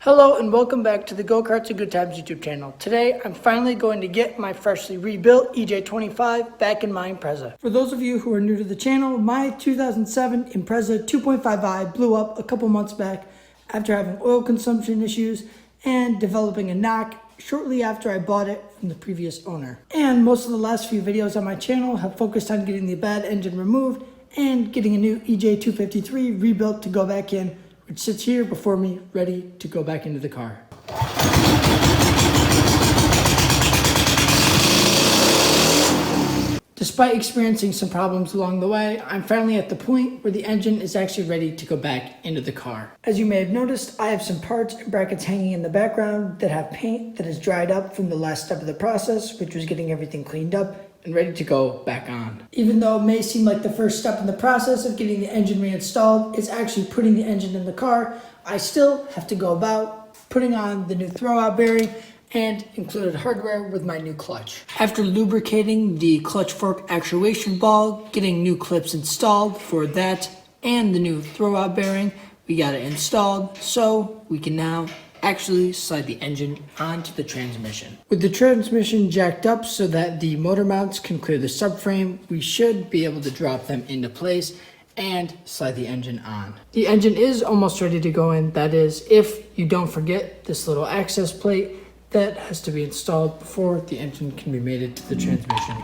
Hello and welcome back to the Go-Karts and Good Times YouTube channel. Today I'm finally going to get my freshly rebuilt EJ25 back in my Impreza. For those of you who are new to the channel, my 2007 Impreza 2.5i blew up a couple months back after having oil consumption issues and developing a knock shortly after I bought it from the previous owner. And most of the last few videos on my channel have focused on getting the bad engine removed and getting a new EJ253 rebuilt to go back in, which sits here before me, ready to go back into the car. Despite experiencing some problems along the way, I'm finally at the point where the engine is actually ready to go back into the car. As you may have noticed, I have some parts and brackets hanging in the background that have paint that has dried up from the last step of the process, which was getting everything cleaned up and ready to go back on. Even though it may seem like the first step in the process of getting the engine reinstalled is actually putting the engine in the car, I still have to go about putting on the new throwout bearing and included hardware with my new clutch. After lubricating the clutch fork actuation ball, getting new clips installed for that and the new throwout bearing, we got it installed so we can now actually slide the engine onto the transmission. With the transmission jacked up so that the motor mounts can clear the subframe, we should be able to drop them into place and slide the engine on. The engine is almost ready to go in. That is, if you don't forget this little access plate that has to be installed before the engine can be mated to the transmission.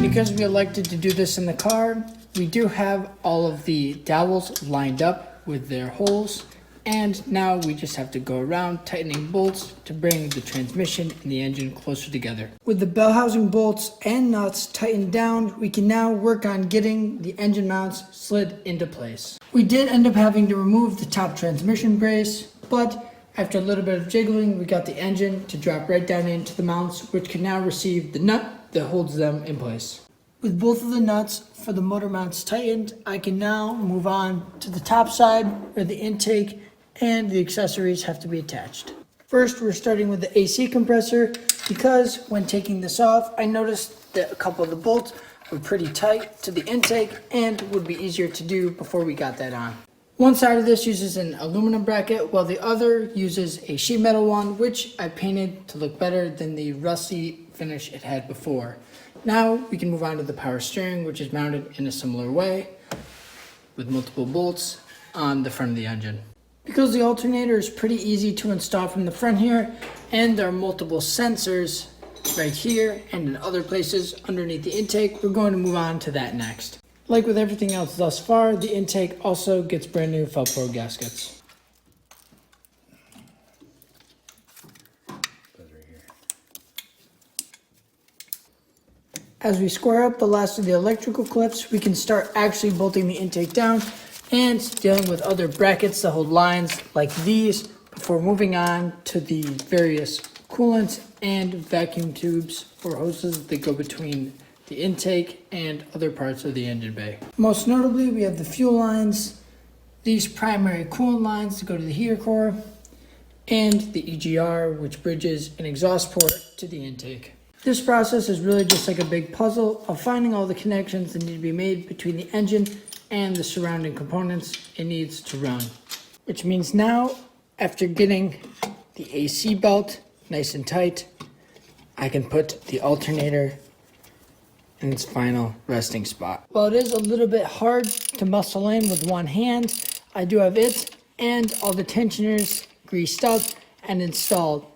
Because we elected to do this in the car, we do have all of the dowels lined up with their holes, and now we just have to go around tightening bolts to bring the transmission and the engine closer together. With the bell housing bolts and nuts tightened down, we can now work on getting the engine mounts slid into place. We did end up having to remove the top transmission brace, but after a little bit of jiggling, we got the engine to drop right down into the mounts, which can now receive the nut that holds them in place. With both of the nuts for the motor mounts tightened, I can now move on to the top side where the intake and the accessories have to be attached. First, we're starting with the AC compressor because when taking this off, I noticed that a couple of the bolts were pretty tight to the intake and would be easier to do before we got that on. One side of this uses an aluminum bracket while the other uses a sheet metal one, which I painted to look better than the rusty finish it had before. Now we can move on to the power steering, which is mounted in a similar way with multiple bolts on the front of the engine. Because the alternator is pretty easy to install from the front here, and there are multiple sensors right here and in other places underneath the intake, we're going to move on to that next. Like with everything else thus far, the intake also gets brand new Velcro gaskets. As we square up the last of the electrical clips, we can start actually bolting the intake down and dealing with other brackets that hold lines like these before moving on to the various coolants and vacuum tubes or hoses that go between the intake and other parts of the engine bay. Most notably, we have the fuel lines, these primary coolant lines that go to the heater core, and the EGR, which bridges an exhaust port to the intake. This process is really just like a big puzzle of finding all the connections that need to be made between the engine and the surrounding components it needs to run. Which means now, after getting the AC belt nice and tight, I can put the alternator in its final resting spot. While it is a little bit hard to muscle in with one hand, I do have it and all the tensioners greased up and installed.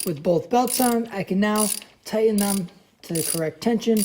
With both belts on, I can now tighten them to the correct tension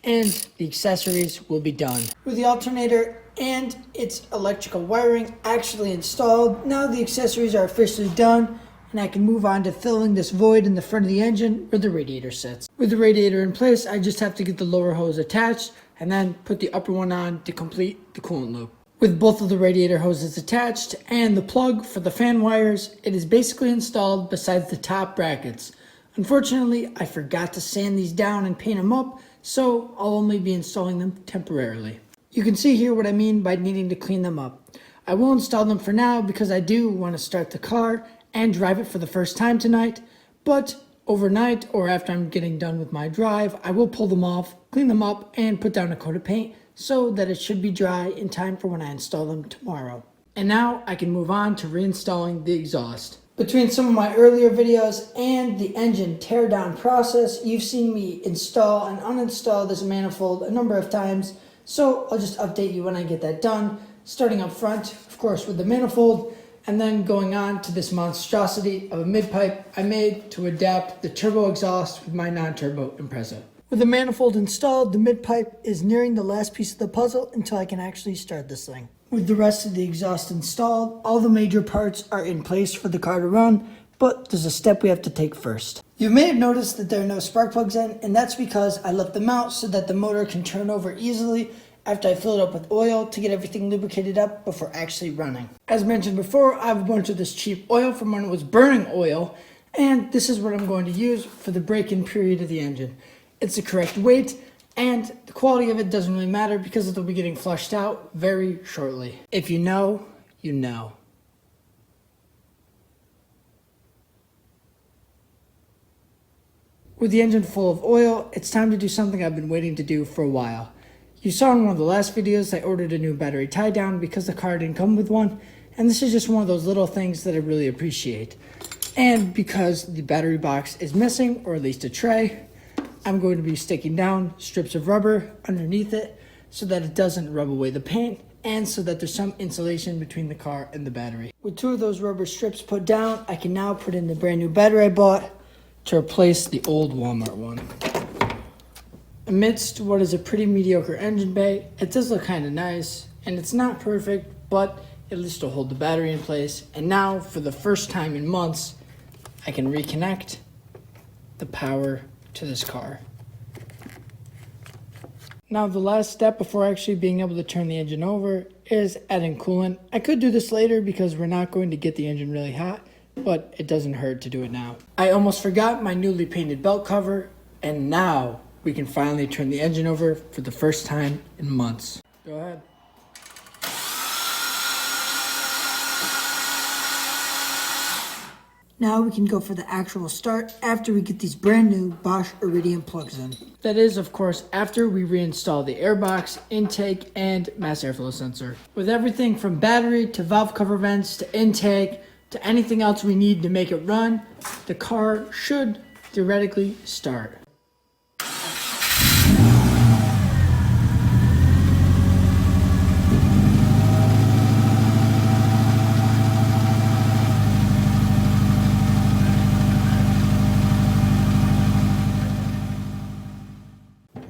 and the accessories will be done. With the alternator and its electrical wiring actually installed, now the accessories are officially done and I can move on to filling this void in the front of the engine where the radiator sits. With the radiator in place, I just have to get the lower hose attached and then put the upper one on to complete the coolant loop. With both of the radiator hoses attached and the plug for the fan wires, it is basically installed besides the top brackets. Unfortunately, I forgot to sand these down and paint them up, so I'll only be installing them temporarily. You can see here what I mean by needing to clean them up. I will install them for now because I do want to start the car and drive it for the first time tonight, but overnight or after I'm getting done with my drive, I will pull them off, clean them up, and put down a coat of paint so that it should be dry in time for when I install them tomorrow. And now I can move on to reinstalling the exhaust. Between some of my earlier videos and the engine teardown process, you've seen me install and uninstall this manifold a number of times, so I'll just update you when I get that done, starting up front, of course, with the manifold, and then going on to this monstrosity of a mid-pipe I made to adapt the turbo exhaust with my non-turbo Impreza. With the manifold installed, the mid-pipe is nearing the last piece of the puzzle until I can actually start this thing. With the rest of the exhaust installed, all the major parts are in place for the car to run, but there's a step we have to take first. You may have noticed that there are no spark plugs in, and that's because I left them out so that the motor can turn over easily after I fill it up with oil to get everything lubricated up before actually running. As mentioned before, I have a bunch of this cheap oil from when it was burning oil, and this is what I'm going to use for the break-in period of the engine. It's the correct weight, and the quality of it doesn't really matter because it'll be getting flushed out very shortly. If you know, you know. With the engine full of oil, it's time to do something I've been waiting to do for a while. You saw in one of the last videos I ordered a new battery tie down because the car didn't come with one, and this is just one of those little things that I really appreciate. And because the battery box is missing, or at least a tray, I'm going to be sticking down strips of rubber underneath it so that it doesn't rub away the paint and so that there's some insulation between the car and the battery. With 2 of those rubber strips put down, I can now put in the brand new battery I bought to replace the old Walmart one. Amidst what is a pretty mediocre engine bay, it does look kind of nice, and it's not perfect, but at least it'll hold the battery in place. And now, for the first time in months, I can reconnect the power to this car. Now, the last step before actually being able to turn the engine over is adding coolant. I could do this later because we're not going to get the engine really hot, but it doesn't hurt to do it now. I almost forgot my newly painted belt cover, and now we can finally turn the engine over for the first time in months. Go ahead. Now we can go for the actual start after we get these brand new Bosch Iridium plugs in. That is, of course, after we reinstall the airbox, intake, and mass airflow sensor. With everything from battery to valve cover vents to intake to anything else we need to make it run, the car should theoretically start.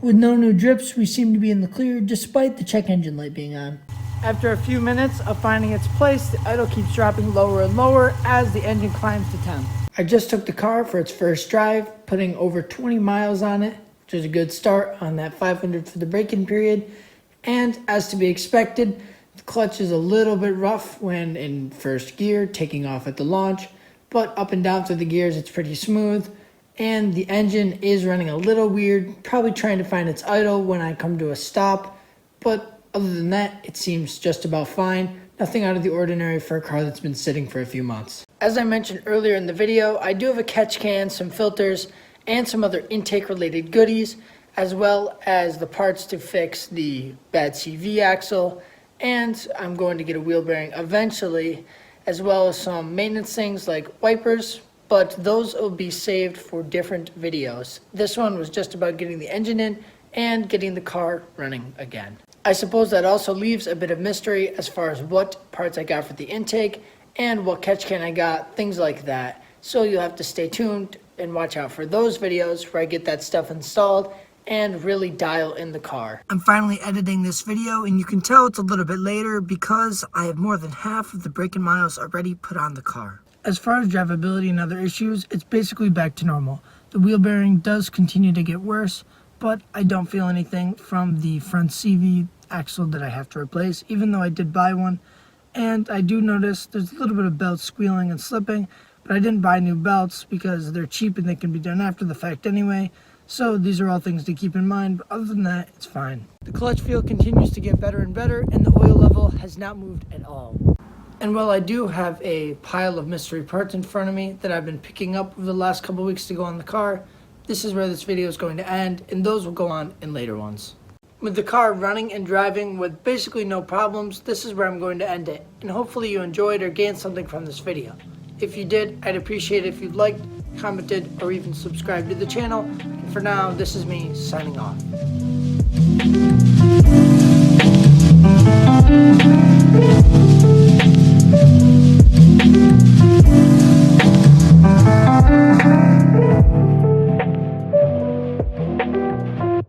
With no new drips, we seem to be in the clear despite the check engine light being on. After a few minutes of finding its place, the idle keeps dropping lower and lower as the engine climbs to temp. I just took the car for its first drive, putting over 20 miles on it, which is a good start on that 500 for the break-in period. And as to be expected, the clutch is a little bit rough when in first gear, taking off at the launch, but up and down through the gears, it's pretty smooth. And the engine is running a little weird, probably trying to find its idle when I come to a stop. But other than that, it seems just about fine. Nothing out of the ordinary for a car that's been sitting for a few months. As I mentioned earlier in the video, I do have a catch can, some filters, and some other intake-related goodies, as well as the parts to fix the bad CV axle. And I'm going to get a wheel bearing eventually, as well as some maintenance things like wipers, but those will be saved for different videos. This one was just about getting the engine in and getting the car running again. I suppose that also leaves a bit of mystery as far as what parts I got for the intake and what catch can I got, things like that. So you'll have to stay tuned and watch out for those videos where I get that stuff installed and really dial in the car. I'm finally editing this video, and you can tell it's a little bit later because I have more than half of the break-in miles already put on the car. As far as drivability and other issues, it's basically back to normal. The wheel bearing does continue to get worse, but I don't feel anything from the front CV axle that I have to replace, even though I did buy one. And I do notice there's a little bit of belt squealing and slipping, but I didn't buy new belts because they're cheap and they can be done after the fact anyway. So these are all things to keep in mind, but other than that, it's fine. The clutch feel continues to get better and better, and the oil level has not moved at all. And while I do have a pile of mystery parts in front of me that I've been picking up over the last couple weeks to go on the car, this is where this video is going to end, and those will go on in later ones. With the car running and driving with basically no problems, this is where I'm going to end it, and hopefully you enjoyed or gained something from this video. If you did, I'd appreciate it if you'd liked, commented, or even subscribed to the channel. And for now, this is me signing off.